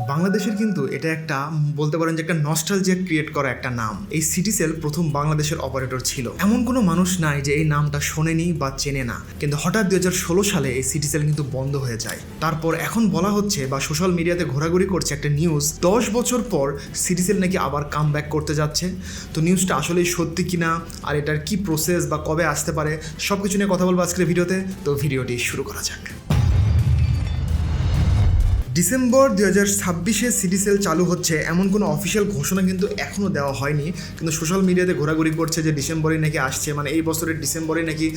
বাংলাদেশের কিন্তু এটা একটা বলতে পারেন যে একটা নস্টালজিয়া ক্রিয়েট করা একটা নাম। এই সিটিসেল প্রথম বাংলাদেশের অপারেটর ছিল। এমন কোনো মানুষ নাই যে এই নামটা শোনেনি বা চেনে না, কিন্তু হঠাৎ 2016 সালে এই সিটিসেল কিন্তু বন্ধ হয়ে যায়। তারপর এখন বলা হচ্ছে বা সোশ্যাল মিডিয়াতে ঘোরাঘুরি করছে একটা নিউজ, 10 বছর পর সিটিসেল নাকি আবার কাম ব্যাক করতে যাচ্ছে। তো নিউজটা আসলেই সত্যি কিনা, আর এটার কি প্রসেস বা কবে আসতে পারে, সব কিছু নিয়ে কথা বলবো আজকের ভিডিওতে। তো ভিডিওটি শুরু করা যাক। ডিসেম্বর 2026-এ সিটিসেল চালু হচ্ছে এমন কোনো অফিসিয়াল ঘোষণা কিন্তু এখনও দেওয়া হয়নি, কিন্তু সোশ্যাল মিডিয়াতে ঘোরাঘুরি করছে যে ডিসেম্বরেই নাকি আসছে, মানে এই বছরের ডিসেম্বরে নাকি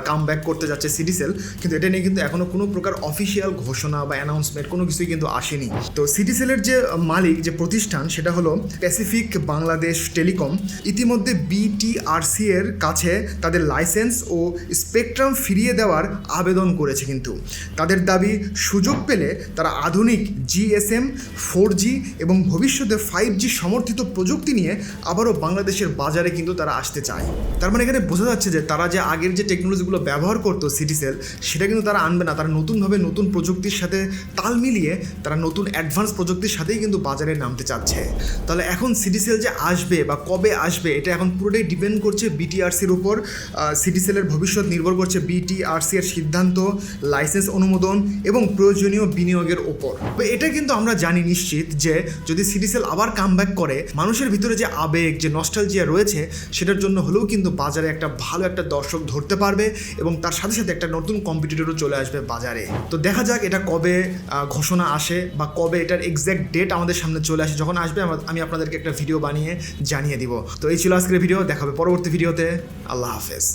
কাম ব্যাক করতে যাচ্ছে সিটিসেল। কিন্তু এটা নিয়ে কিন্তু এখনও কোনো প্রকার অফিসিয়াল ঘোষণা বা অ্যানাউন্সমেন্ট কোনো কিছুই কিন্তু আসেনি। তো সিটিসেলের যে মালিক, যে প্রতিষ্ঠান, সেটা হলো প্যাসিফিক বাংলাদেশ টেলিকম। ইতিমধ্যে বিটিআরসি এর কাছে তাদের লাইসেন্স ও স্পেকট্রাম ফিরিয়ে দেওয়ার আবেদন করেছে। কিন্তু তাদের দাবি, সুযোগ পেলে তারা আধুনিক জিএসএম, 4G এবং ভবিষ্যতে 5G সমর্থিত প্রযুক্তি নিয়ে আবারও বাংলাদেশের বাজারে কিন্তু তারা আসতে চায়। তার মানে এখানে বোঝা যাচ্ছে যে তারা যে আগের যে টেকনোলজিগুলো ব্যবহার করতো সিটিসেল, সেটা কিন্তু তারা আনবে না। তারা নতুনভাবে নতুন প্রযুক্তির সাথে তাল মিলিয়ে তারা নতুন অ্যাডভান্স প্রযুক্তির সাথেই কিন্তু বাজারে নামতে চাচ্ছে। তাহলে এখন সিটিসেল যে আসবে বা কবে আসবে, এটা এখন পুরোটাই ডিপেন্ড করছে বিটিআরসির উপর। সিটিসেলের ভবিষ্যৎ নির্ভর করছে বিটিআরসি এর সিদ্ধান্ত, লাইসেন্স অনুমোদন এবং প্রয়োজনীয় বিনিয়োগের উপর। এটা কিন্তু আমরা জানি নিশ্চিত যে যদি সিটিসেল আবার কাম ব্যাক করে, মানুষের ভিতরে যে আবেগ, যে নস্টালজিয়া রয়েছে, সেটার জন্য হলেও কিন্তু বাজারে একটা ভালো একটা দর্শক ধরতে পারবে এবং তার সাথে সাথে একটা নতুন কম্পিটিটরও চলে আসবে বাজারে। তো দেখা যাক এটা কবে ঘোষণা আসে বা কবে এটার এক্স্যাক্ট ডেট আমাদের সামনে চলে আসে। যখন আসবে আমি আপনাদেরকে একটা ভিডিও বানিয়ে জানিয়ে দিব। তো এই ছিল আজকের ভিডিও, দেখা হবে পরবর্তী ভিডিওতে। আল্লাহ হাফেজ।